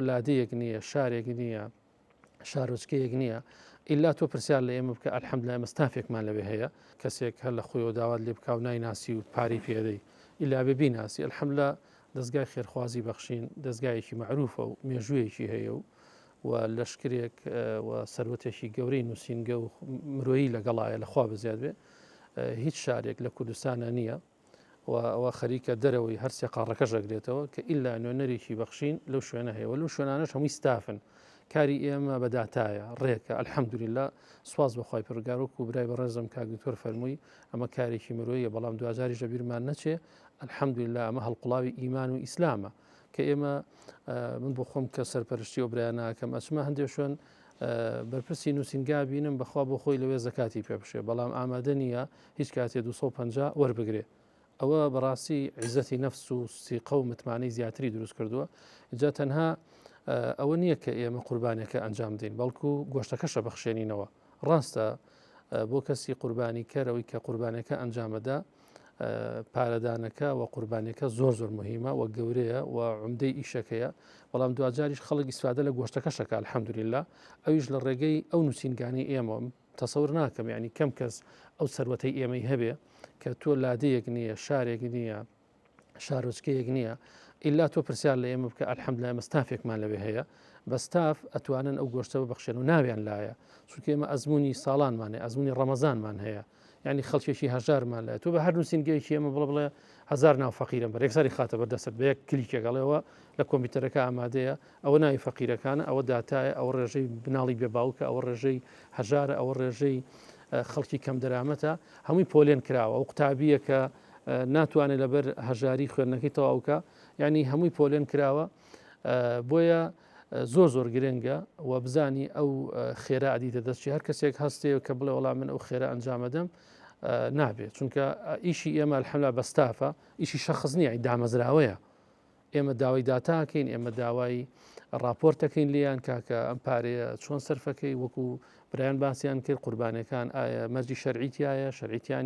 لادەیەک نییە، شارێک نییە، شارۆچکەیەک نییە، ئللا تۆ پرسیار لە ئێمە بکە ئەلحەمدولایە ئێمە ستافێکمان لەوێ هەیە، کەسێک هەر لە خۆیەوە داوات لێ بکە و نایناسی و پارەی پێدەی ئللا بێ بیناسی. ئەلحەمدولایە دەستگای خێرخوازی بەخشین دەستگایەکی مەعروفە و مێژوویەکی هەیە و لەشکرێک و سەرۆتێکی گەورەی نووسینگە و مرۆیی لەگەڵایە لەخوا بزیاد بێ. هیچ شارێک لە کوردستانە نییە و ئەوە خەریکە دەرەوەی هەرسێ قاڕەکەش ئەگرێتەوە کە ئللا نوێنەرێکی بەخشین لەو شوێنە هەیە و لەو شوێنانەش هەمووی ستافن. کاری ئێمە بەداتایە ڕێکە ئەلحەمدولیلا سواز بەخوای پەروەردگار و برای بەڕێزم کاک دکتۆر فەرمووی ئەمە کارێکی مرۆییە بەڵام دوجاریش بیرمان نەچێ ئەلحەمدولیلا ئەمە هەڵقوڵاوی ئیمان و ئیسلامە کە ئێمە من بۆ خۆم کە سەرپەرشتی و برایاناکەم ئەچمە هەندێک شوێن بەرپرسی نووسینگا بینم بەخوا بۆ خۆی لەوێ زەکاتی پێ بشێ بەڵام ئامادە نییە هیچ کاتێ 250 وەربگرێ. ئەوە بەڕاستی عیزەتی نەفس و سیقە و متمانەی زیاتری دروست کردووە. جا تەنها ئەوە نییە کە ئێمە قوربانیەکە ئەنجام دەین بەڵکو گۆشتەکەشە بەخشێنینەوە. ڕاستە بۆ کەسی قوربانی کەرەوەی کە قوربانەکە ئەنجامەدا پارەدانەکە و قوربانیەکە زۆر زۆر مهمە و گەورەیە و عومدەی ئیشەکەیە بەڵام دوجاریش خەڵک ئیسفادە لە گۆشتەکەشەکە ئەلحەمدولیلا ئەویش لە ڕێگەی ئەو نووسینگانی ئێمە تەسەور ناکەم یعنی کەم کەس ئەو سەروەتەی ئێمەی هەبێ کە تۆ لادەیەک نییە شارێک نییە شارۆچکەیەک نییە ئللا تۆ پرسیار لە ئێمە بکە ئەلحەمدولایە ئێمە ستافێکمان لەوێ هەیە بە ستاف ئەتوانن ئەو گۆشتە ببەخشێن و ناویان لایە چونکە ئێمە ئەزمموی ساڵانمانێ ئەزمموی ڕەمەزانمان هەیە یعنی خەڵکێکی هەژارمان لایە تۆ بە هەر نووسینگەیەکی ئێمە بڵێ 1000 ناو فەقیرم بەر یەکسەری خاتە بەردەست بە یەک کلیکێکەڵێەوە لە کۆمپیوتەرەکە ئامادەیە ئەوە ناوی فەقیرەکانە ئەوە داتایە ئەوە ڕێژەی بناڵی بێباوکە ئەوە ڕێژەی هەژارە ئەوە ڕێژەی خەڵکی کەم دەرامەتە هەمووی پۆلێن کراوە ئەو قوتابیە کە ناتوانێت لەبەر هەژاری خوێندنەکەی تەواوکە یعنی هەمووی پۆلێن کراوە بۆیە زۆر زۆر گرنگە و بزانی ئەو خێرا ئەدیتە دەستی هەر کەسێک هەستێ کە بڵێ وەڵام من ئەو خێرا ئەنجامەدەم نابێت چونکە ئیشی ئێمە الحەمدولایە بەستافە ئیشی شەخص نییە دامەزراوەیە ئێمە داوای داتاکەین ئێمە داوای راپۆرتەکەین لیان کاکە ئەم پارەیە چۆن سەرفەکەی وەکو برایان باسییان کرد قوربانەکان ئایا مەرجی شەرعیتیایە شەرعیتیان